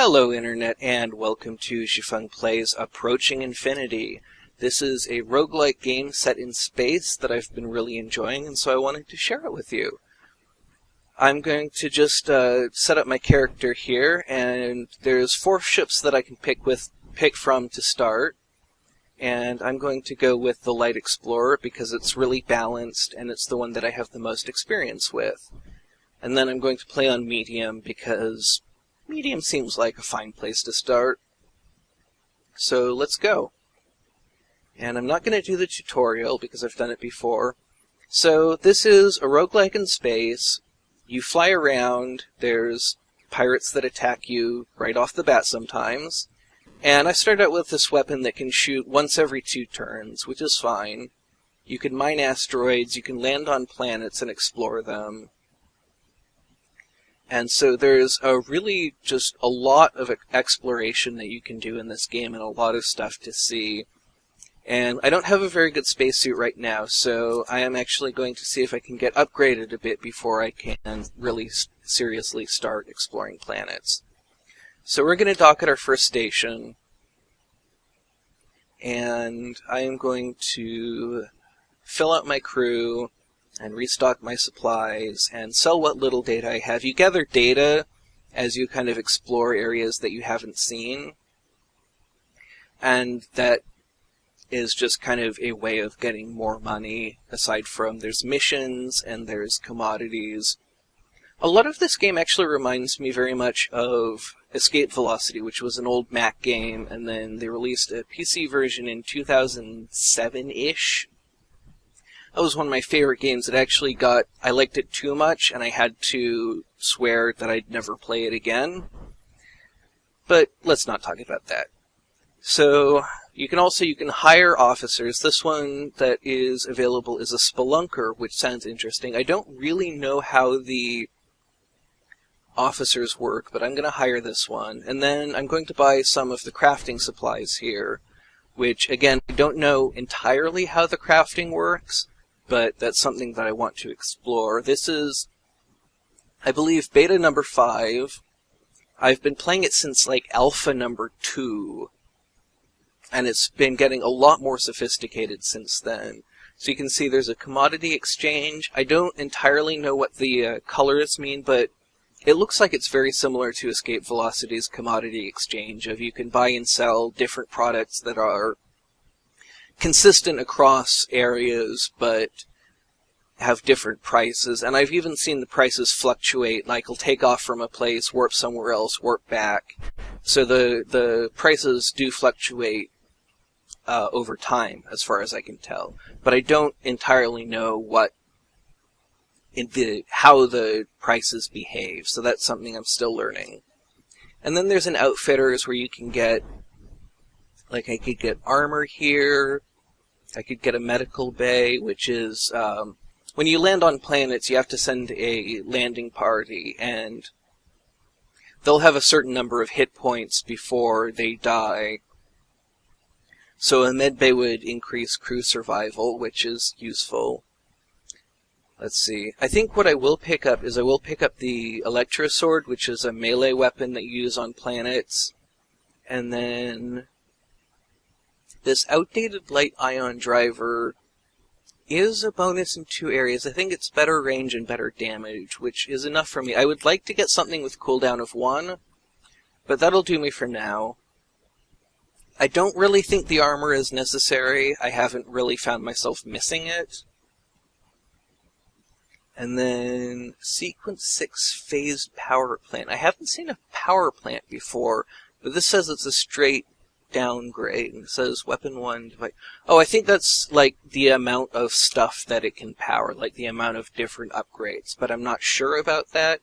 Hello Internet, and welcome to Xifeng Plays Approaching Infinity. This is a roguelike game set in space that I've been really enjoying, and so I wanted to share it with you. I'm going to just set up my character here, and there's 4 ships that I can pick from to start. And I'm going to go with the Light Explorer because it's really balanced, and it's the one that I have the most experience with. And then I'm going to play on Medium because Medium seems like a fine place to start. So let's go. And I'm not going to do the tutorial because I've done it before. So this is a roguelike in space. You fly around, there's pirates that attack you right off the bat sometimes. And I started out with this weapon that can shoot once every 2 turns, which is fine. You can mine asteroids, you can land on planets and explore them. And so there's really just a lot of exploration that you can do in this game and a lot of stuff to see. And I don't have a very good spacesuit right now, so I am actually going to see if I can get upgraded a bit before I can really seriously start exploring planets. So we're going to dock at our first station, and I am going to fill out my crew and restock my supplies and sell what little data I have. You gather data as you kind of explore areas that you haven't seen, and that is just kind of a way of getting more money, aside from there's missions and there's commodities. A lot of this game actually reminds me very much of Escape Velocity, which was an old Mac game, and then they released a PC version in 2007-ish. That was one of my favorite games. I liked it too much, and I had to swear that I'd never play it again. But let's not talk about that. So, you can hire officers. This one that is available is a spelunker, which sounds interesting. I don't really know how the officers work, but I'm going to hire this one. And then I'm going to buy some of the crafting supplies here, which, again, I don't know entirely how the crafting works, but that's something that I want to explore. This is, I believe, beta number 5. I've been playing it since, alpha number 2, and it's been getting a lot more sophisticated since then. So you can see there's a commodity exchange. I don't entirely know what the colors mean, but it looks like it's very similar to Escape Velocity's commodity exchange, of you can buy and sell different products that are consistent across areas, but have different prices. And I've even seen the prices fluctuate, like it'll take off from a place, warp somewhere else, warp back. So the prices do fluctuate over time, as far as I can tell. But I don't entirely know how the prices behave, so that's something I'm still learning. And then there's an outfitters where you can get, I could get armor here, I could get a medical bay, which is, when you land on planets, you have to send a landing party, and they'll have a certain number of hit points before they die. So a med bay would increase crew survival, which is useful. Let's see. I think what I will pick up is the Electrosword, which is a melee weapon that you use on planets. And then this outdated light ion driver is a bonus in 2 areas. I think it's better range and better damage, which is enough for me. I would like to get something with cooldown of 1, but that'll do me for now. I don't really think the armor is necessary. I haven't really found myself missing it. And then Sequence 6 phased power plant. I haven't seen a power plant before, but this says it's a straight downgrade. It says Weapon 1 device. Oh, I think that's the amount of stuff that it can power, the amount of different upgrades, but I'm not sure about that.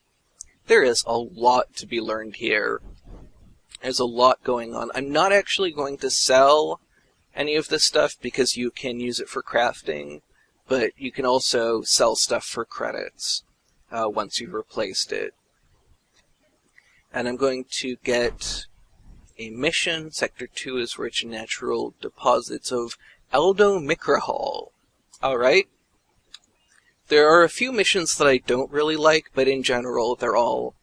There is a lot to be learned here. There's a lot going on. I'm not actually going to sell any of this stuff because you can use it for crafting, but you can also sell stuff for credits once you've replaced it. And I'm going to get a mission. Sector 2 is rich in natural deposits of aldomicrahol. Alright. There are a few missions that I don't really like, but in general, they're all,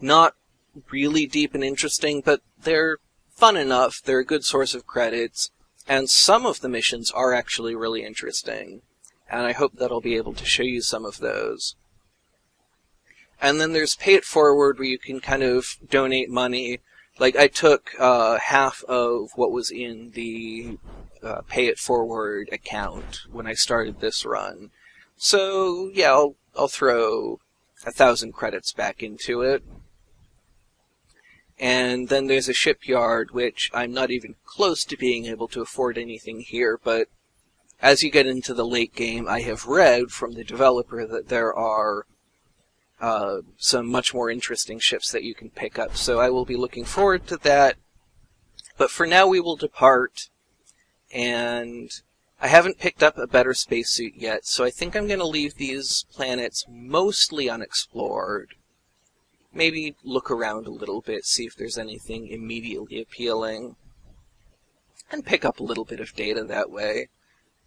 not really deep and interesting, but they're fun enough. They're a good source of credits, and some of the missions are actually really interesting. And I hope that I'll be able to show you some of those. And then there's Pay It Forward, where you can kind of donate money. Like, I took half of what was in the Pay It Forward account when I started this run. So, yeah, I'll throw 1,000 credits back into it. And then there's a shipyard, which I'm not even close to being able to afford anything here, but as you get into the late game, I have read from the developer that there are some much more interesting ships that you can pick up, so I will be looking forward to that. But for now, we will depart, and I haven't picked up a better spacesuit yet, so I think I'm going to leave these planets mostly unexplored. Maybe look around a little bit, see if there's anything immediately appealing, and pick up a little bit of data that way.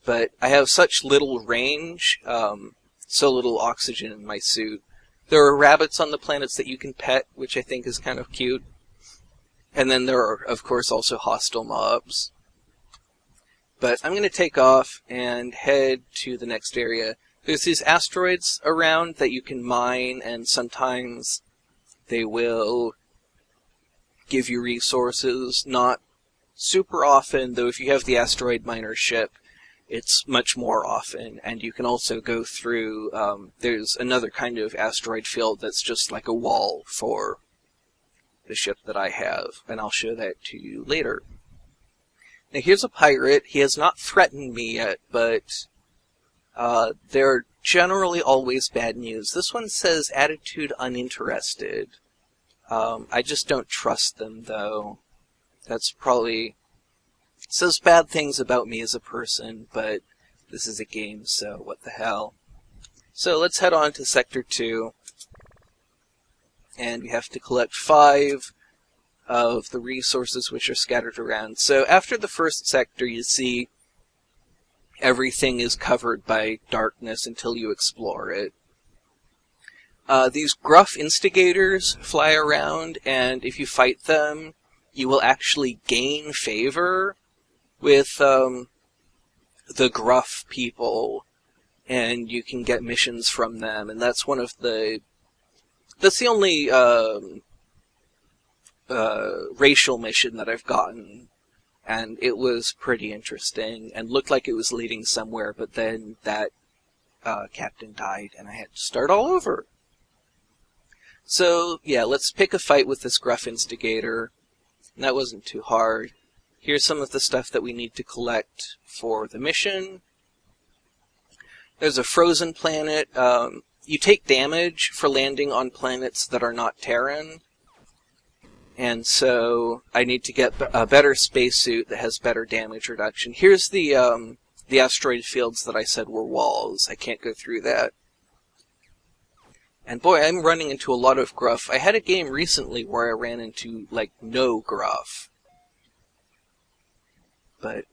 But I have such little range, so little oxygen in my suit. There are rabbits on the planets that you can pet, which I think is kind of cute. And then there are, of course, also hostile mobs. But I'm going to take off and head to the next area. There's these asteroids around that you can mine, and sometimes they will give you resources. Not super often, though if you have the asteroid miner ship, it's much more often, and you can also go through, there's another kind of asteroid field that's just like a wall for the ship that I have, and I'll show that to you later. Now here's a pirate. He has not threatened me yet, but they're generally always bad news. This one says attitude uninterested. I just don't trust them, though. That's probably... It says bad things about me as a person, but this is a game, so what the hell. So let's head on to Sector 2. And we have to collect 5 of the resources which are scattered around. So after the first sector, you see everything is covered by darkness until you explore it. These gruff instigators fly around, and if you fight them, you will actually gain favor with the gruff people, and you can get missions from them, and that's one of the... That's the only racial mission that I've gotten, and it was pretty interesting, and looked like it was leading somewhere, but then that captain died, and I had to start all over. So, yeah, let's pick a fight with this gruff instigator. And that wasn't too hard. Here's some of the stuff that we need to collect for the mission. There's a frozen planet. You take damage for landing on planets that are not Terran. And so I need to get a better spacesuit that has better damage reduction. Here's the asteroid fields that I said were walls. I can't go through that. And boy, I'm running into a lot of gruff. I had a game recently where I ran into, like, no gruff. But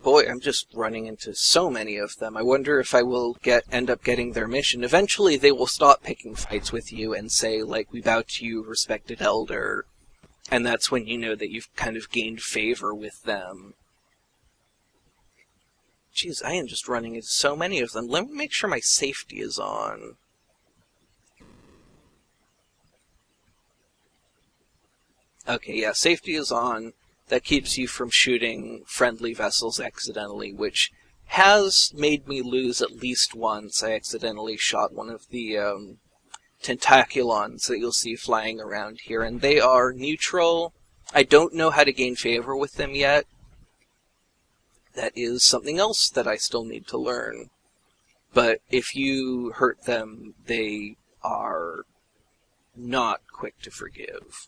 boy, I'm just running into so many of them. I wonder if I will end up getting their mission. Eventually, they will stop picking fights with you and say, like, we bow to you, respected elder. And that's when you know that you've kind of gained favor with them. Jeez, I am just running into so many of them. Let me make sure my safety is on. Okay, yeah, safety is on. That keeps you from shooting friendly vessels accidentally, which has made me lose at least once. I accidentally shot one of the tentaculons that you'll see flying around here, and they are neutral. I don't know how to gain favor with them yet. That is something else that I still need to learn. But if you hurt them, they are not quick to forgive.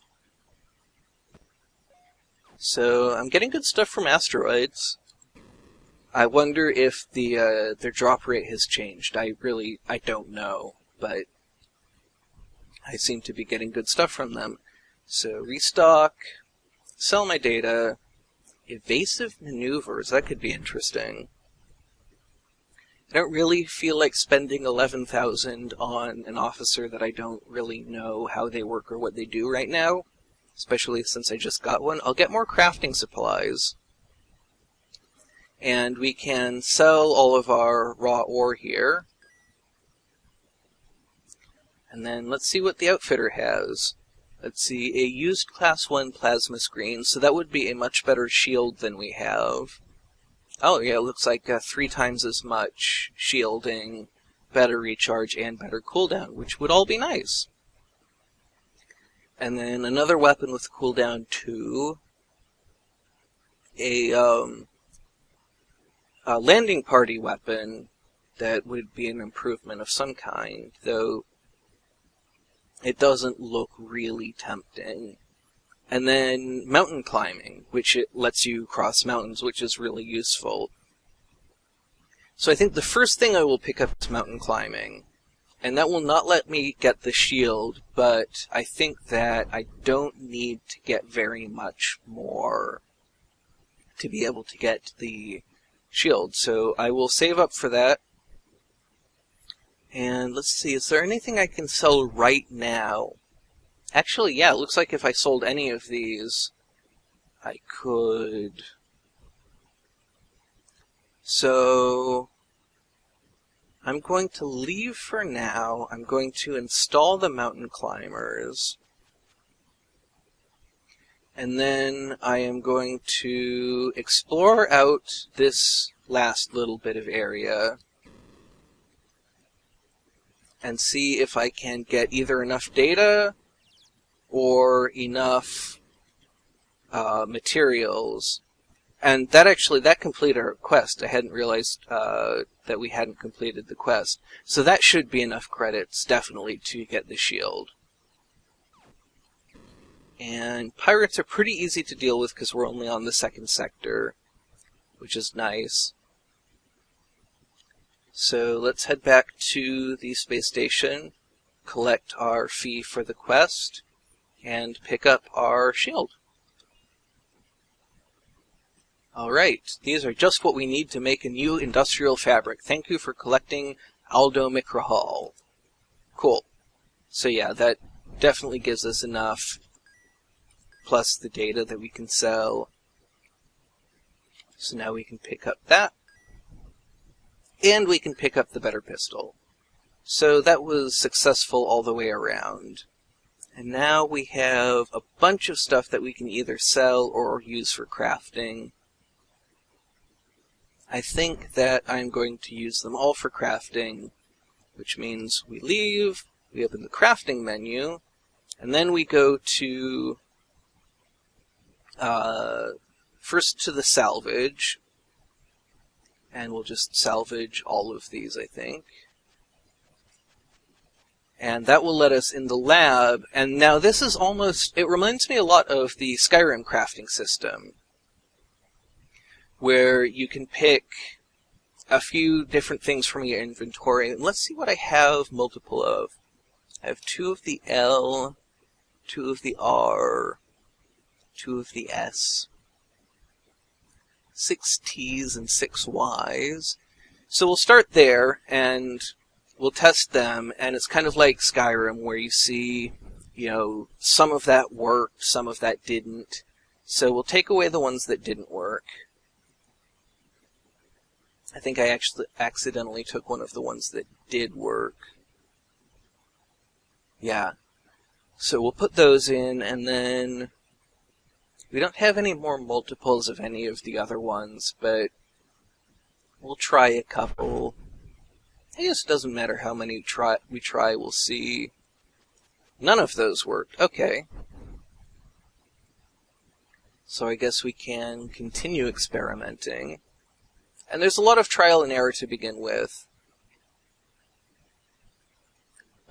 So, I'm getting good stuff from asteroids. I wonder if their drop rate has changed. I don't know, but I seem to be getting good stuff from them. So, restock, sell my data, evasive maneuvers, that could be interesting. I don't really feel like spending 11,000 on an officer that I don't really know how they work or what they do right now, especially since I just got one. I'll get more crafting supplies, and we can sell all of our raw ore here. And then let's see what the outfitter has. Let's see, a used class 1 plasma screen, so that would be a much better shield than we have. Oh yeah, it looks like 3 times as much shielding, better recharge, and better cooldown, which would all be nice. And then another weapon with cooldown 2. A landing party weapon that would be an improvement of some kind, though it doesn't look really tempting. And then mountain climbing, which it lets you cross mountains, which is really useful. So I think the first thing I will pick up is mountain climbing. And that will not let me get the shield, but I think that I don't need to get very much more to be able to get the shield. So I will save up for that. And let's see, is there anything I can sell right now? Actually, yeah, it looks like if I sold any of these, I could. So I'm going to leave for now. I'm going to install the mountain climbers. And then I am going to explore out this last little bit of area and see if I can get either enough data or enough materials. And that completed our quest. I hadn't realized that we hadn't completed the quest. So that should be enough credits, definitely, to get the shield. And pirates are pretty easy to deal with because we're only on the 2nd sector, which is nice. So let's head back to the space station, collect our fee for the quest, and pick up our shield. Alright, these are just what we need to make a new industrial fabric. Thank you for collecting Aldo Microhol. Cool. So yeah, that definitely gives us enough, plus the data that we can sell. So now we can pick up that. And we can pick up the better pistol. So that was successful all the way around. And now we have a bunch of stuff that we can either sell or use for crafting. I think that I'm going to use them all for crafting, which means we leave, we open the crafting menu, and then we go to first to the salvage, and we'll just salvage all of these, I think. And that will let us in the lab. And now this is almost, it reminds me a lot of the Skyrim crafting system, where you can pick a few different things from your inventory. And let's see what I have multiple of. I have 2 of the L, 2 of the R, 2 of the S, 6 T's and 6 Y's. So we'll start there, and we'll test them, and it's kind of like Skyrim, where you see, some of that worked, some of that didn't. So we'll take away the ones that didn't work. I think I actually accidentally took one of the ones that did work. Yeah. So we'll put those in, and then we don't have any more multiples of any of the other ones, but we'll try a couple. I guess it doesn't matter how many we try, we'll see. None of those worked. Okay. So I guess we can continue experimenting. And there's a lot of trial and error to begin with.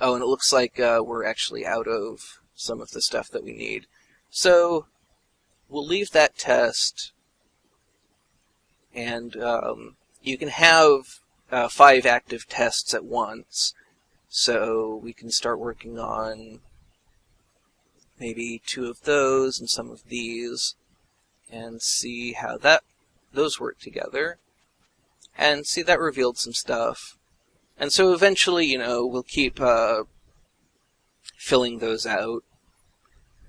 Oh, and it looks like we're actually out of some of the stuff that we need. So we'll leave that test, and you can have 5 active tests at once, so we can start working on maybe 2 of those and some of these, and see how those work together. And see, that revealed some stuff. And so eventually, you know, we'll keep filling those out.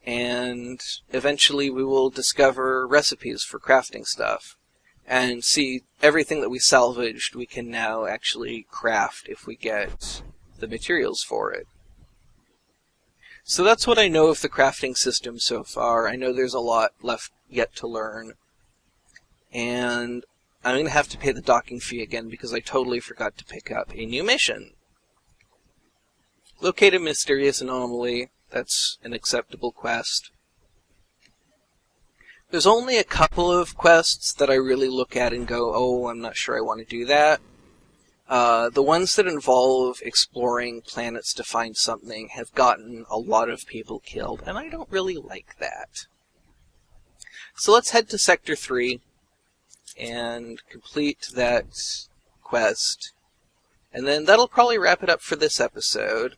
And eventually we will discover recipes for crafting stuff. And see, everything that we salvaged, we can now actually craft if we get the materials for it. So that's what I know of the crafting system so far. I know there's a lot left yet to learn. And I'm going to have to pay the docking fee again because I totally forgot to pick up a new mission. Locate a mysterious anomaly. That's an acceptable quest. There's only a couple of quests that I really look at and go, oh, I'm not sure I want to do that. The ones that involve exploring planets to find something have gotten a lot of people killed, and I don't really like that. So let's head to Sector 3 and complete that quest, and then that'll probably wrap it up for this episode.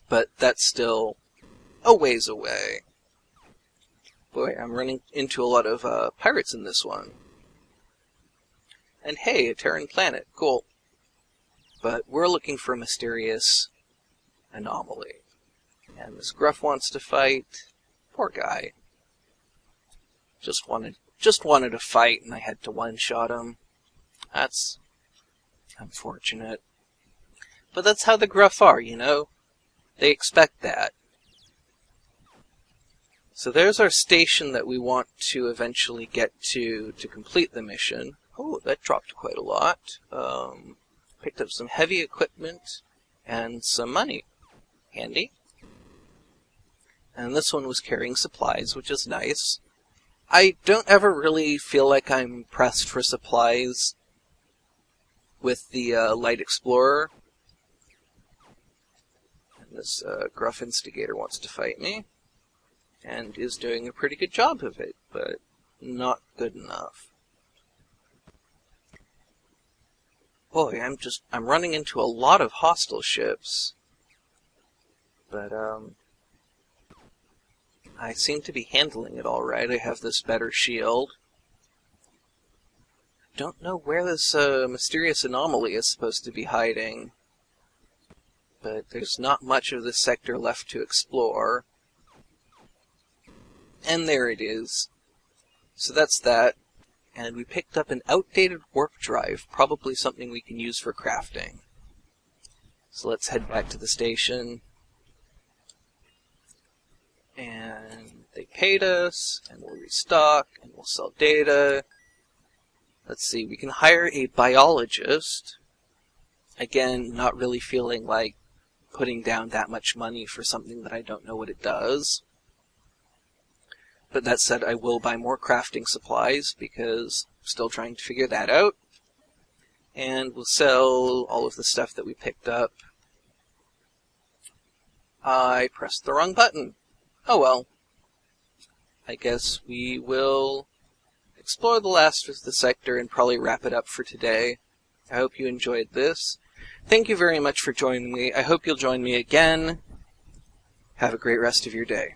But that's still a ways away. Boy, I'm running into a lot of pirates in this one. And hey, a Terran planet. Cool. But we're looking for a mysterious anomaly. And this Gruff wants to fight. Poor guy. Just wanted to fight, and I had to one-shot him. That's unfortunate. But that's how the Gruff are, you know? They expect that. So there's our station that we want to eventually get to complete the mission. Oh, that dropped quite a lot. Picked up some heavy equipment and some money. Handy. And this one was carrying supplies, which is nice. I don't ever really feel like I'm pressed for supplies with the Light Explorer. And this Gruff Instigator wants to fight me. And is doing a pretty good job of it, but not good enough. Boy, I'm running into a lot of hostile ships. But, I seem to be handling it alright. I have this better shield. Don't know where this, mysterious anomaly is supposed to be hiding. But there's not much of this sector left to explore. And there it is. So that's that. And we picked up an outdated warp drive, probably something we can use for crafting. So let's head back to the station. And they paid us, and we'll restock, and we'll sell data. Let's see, we can hire a biologist. Again, not really feeling like putting down that much money for something that I don't know what it does. But that said, I will buy more crafting supplies, because I'm still trying to figure that out. And we'll sell all of the stuff that we picked up. I pressed the wrong button. Oh well. I guess we will explore the last of the sector and probably wrap it up for today. I hope you enjoyed this. Thank you very much for joining me. I hope you'll join me again. Have a great rest of your day.